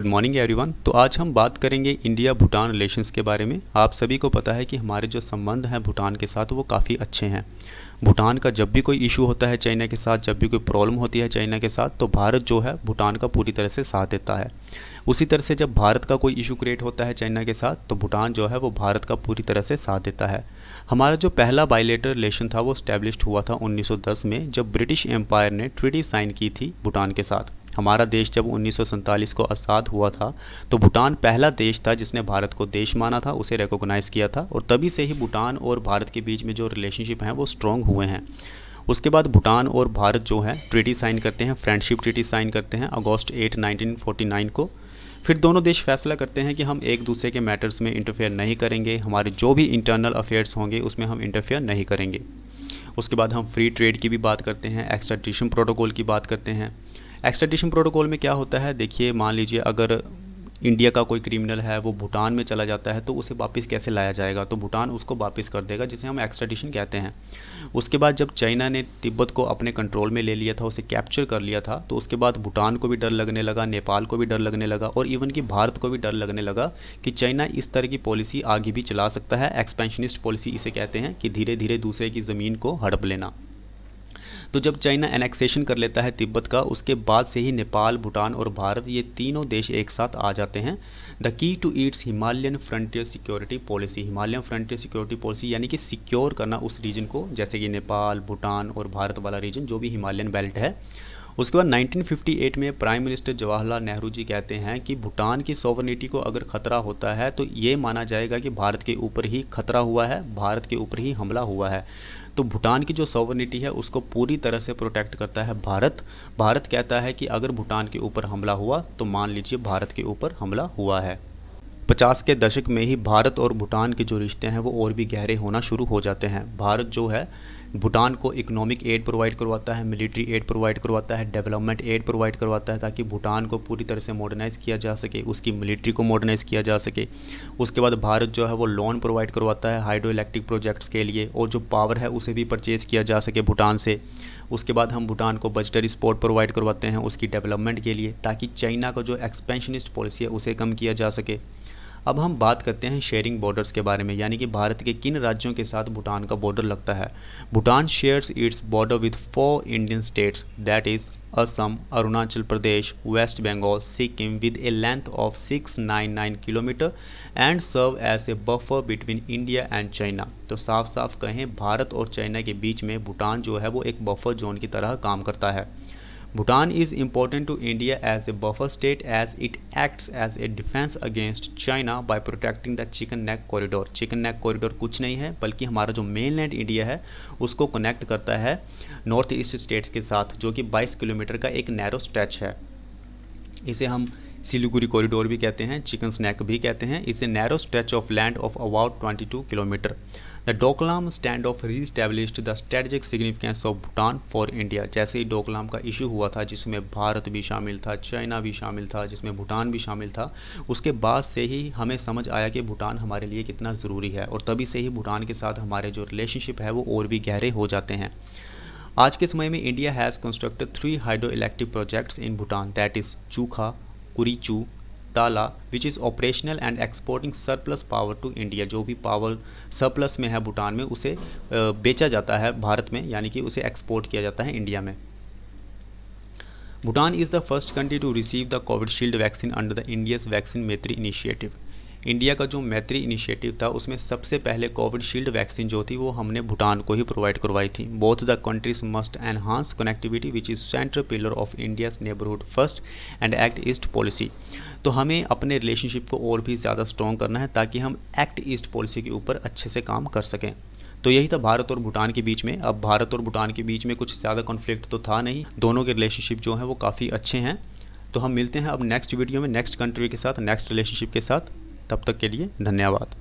Good morning everyone. तो आज हम बात करेंगे इंडिया भूटान रिलेशंस के बारे में। आप सभी को पता है कि हमारे जो संबंध हैं भूटान के साथ वो काफ़ी अच्छे हैं। भूटान का जब भी कोई इशू होता है चाइना के साथ, जब भी कोई प्रॉब्लम होती है चाइना के साथ, तो भारत जो है भूटान का पूरी तरह से साथ देता है। उसी तरह से जब भारत का कोई इशू क्रिएट होता है चाइना के साथ, तो भूटान जो है वो भारत का पूरी तरह से साथ देता है। हमारा जो पहला बायलेटरल रिलेशन था वो स्टैब्लिश्ड हुआ था 1910 में, जब ब्रिटिश एम्पायर ने ट्रीटी साइन की थी भूटान के साथ। हमारा देश जब 1947 को आज़ाद हुआ था, तो भूटान पहला देश था जिसने भारत को देश माना था, उसे रिकॉग्नाइज़ किया था, और तभी से ही भूटान और भारत के बीच में जो रिलेशनशिप हैं वो स्ट्रॉन्ग हुए हैं। उसके बाद भूटान और भारत जो है ट्रीटी साइन करते हैं, फ्रेंडशिप ट्रीटी साइन करते हैं अगस्त 8 1949 को। फिर दोनों देश फैसला करते हैं कि हम एक दूसरे के मैटर्स में इंटरफेयर नहीं करेंगे, हमारे जो भी इंटरनल अफेयर्स होंगे उसमें हम इंटरफेयर नहीं करेंगे। उसके बाद हम फ्री ट्रेड की भी बात करते हैं, एक्सट्राडिशन प्रोटोकॉल की बात करते हैं। एक्सट्राडिशन प्रोटोकॉल में क्या होता है, देखिए मान लीजिए अगर इंडिया का कोई क्रिमिनल है वो भूटान में चला जाता है, तो उसे वापस कैसे लाया जाएगा, तो भूटान उसको वापस कर देगा, जिसे हम एक्सट्राडिशन कहते हैं। उसके बाद जब चाइना ने तिब्बत को अपने कंट्रोल में ले लिया था, उसे कैप्चर कर लिया था, तो उसके बाद भूटान को भी डर लगने लगा, नेपाल को भी डर लगने लगा, और इवन कि भारत को भी डर लगने लगा कि चाइना इस तरह की पॉलिसी आगे भी चला सकता है। एक्सपेंशनिस्ट पॉलिसी इसे कहते हैं, कि धीरे धीरे दूसरे की ज़मीन को हड़प लेना। तो जब चाइना एनेक्सेशन कर लेता है तिब्बत का, उसके बाद से ही नेपाल, भूटान और भारत, ये तीनों देश एक साथ आ जाते हैं। The key to its Himalayan frontier security policy, Himalayan frontier security policy यानी कि सिक्योर करना उस रीजन को, जैसे कि नेपाल, भूटान और भारत वाला रीजन जो भी हिमालयन बेल्ट है। उसके बाद 1958 में प्राइम मिनिस्टर जवाहरलाल नेहरू जी कहते हैं कि भूटान की सॉवरेनिटी को अगर खतरा होता है तो ये माना जाएगा कि भारत के ऊपर ही खतरा हुआ है, भारत के ऊपर ही हमला हुआ है। तो भूटान की जो सॉवरेनिटी है उसको पूरी तरह से प्रोटेक्ट करता है भारत। भारत कहता है कि अगर भूटान के ऊपर हमला हुआ तो मान लीजिए भारत के ऊपर हमला हुआ है। 50 के दशक में ही भारत और भूटान के जो रिश्ते हैं वो और भी गहरे होना शुरू हो जाते हैं। भारत जो है भूटान को इकोनॉमिक एड प्रोवाइड करवाता है, मिलिट्री एड प्रोवाइड करवाता है, डेवलपमेंट एड प्रोवाइड करवाता है, ताकि भूटान को पूरी तरह से मॉडर्नाइज़ किया जा सके, उसकी मिलिट्री को मॉडर्नाइज़ किया जा सके। उसके बाद भारत जो है वो लोन प्रोवाइड करवाता है हाइड्रो इलेक्ट्रिक प्रोजेक्ट्स के लिए, और जो पावर है उसे भी परचेज़ किया जा सके भूटान से। उसके बाद हम भूटान को बजटरी सपोर्ट प्रोवाइड करवाते हैं उसकी डेवलपमेंट के लिए, ताकि चाइना का जो एक्सपेंशनिस्ट पॉलिसी है उसे कम किया जा सके। अब हम बात करते हैं शेयरिंग बॉर्डर्स के बारे में, यानी कि भारत के किन राज्यों के साथ भूटान का बॉर्डर लगता है। Bhutan shares its border with 4 Indian states, that is Assam, Arunachal Pradesh, west Bengal, Sikkim, with a length of 699 kilometre and serve as a buffer between India and China. तो साफ साफ कहें, भारत और चाइना के बीच में भूटान जो है वो एक बफर जोन की तरह काम करता है। Bhutan is important to India as a buffer state, as it acts as a defense against China by protecting the Chicken Neck Corridor। Chicken Neck Corridor कुछ नहीं है बल्कि हमारा जो मेनलैंड इंडिया है उसको कनेक्ट करता है नॉर्थ ईस्ट स्टेट्स के साथ, जो कि 22 किलोमीटर का एक नैरो स्ट्रेच है। इसे हम सिलीगुड़ी कॉरिडोर भी कहते हैं, चिकन स्नैक भी कहते हैं। इसे narrow stretch of land of about 22 kilometre. The Doklam stand off reestablished the strategic significance of Bhutan for India. जैसे ही डोकलाम का इशू हुआ था, जिसमें भारत भी शामिल था, चाइना भी शामिल था, जिसमें भूटान भी शामिल था, उसके बाद से ही हमें समझ आया कि भूटान हमारे लिए कितना ज़रूरी है, और तभी से ही भूटान के साथ हमारे जो रिलेशनशिप है वो और भी गहरे हो जाते हैं। आज के समय में India has constructed 3 hydro electric projects in Bhutan, that is Chukha, Kurichu, Tala, which is operational and exporting surplus power to India. जो भी पावर सरप्लस में है भूटान में उसे बेचा जाता है भारत में, यानी कि उसे एक्सपोर्ट किया जाता है इंडिया में। Bhutan is the first country to receive the Covishield vaccine under the India's vaccine Maitri initiative. India का जो मैत्री इनिशिएटिव था उसमें सबसे पहले कोविशील्ड वैक्सीन जो थी वो हमने भूटान को ही प्रोवाइड करवाई थी। Both the countries must enhance connectivity which is central pillar of India's neighbourhood first and act east policy. तो हमें अपने रिलेशनशिप को और भी ज़्यादा स्ट्रॉन्ग करना है ताकि हम एक्ट ईस्ट पॉलिसी के ऊपर अच्छे से काम कर सकें। तो यही था भारत और भूटान के बीच में। अब भारत और भूटान के बीच में कुछ ज़्यादा कॉन्फ्लिक्ट तो था नहीं, दोनों के रिलेशनशिप जो हैं वो काफ़ी अच्छे हैं। तो हम मिलते हैं अब नेक्स्ट वीडियो में नेक्स्ट कंट्री के साथ, नेक्स्ट रिलेशनशिप के साथ। तब तक के लिए धन्यवाद।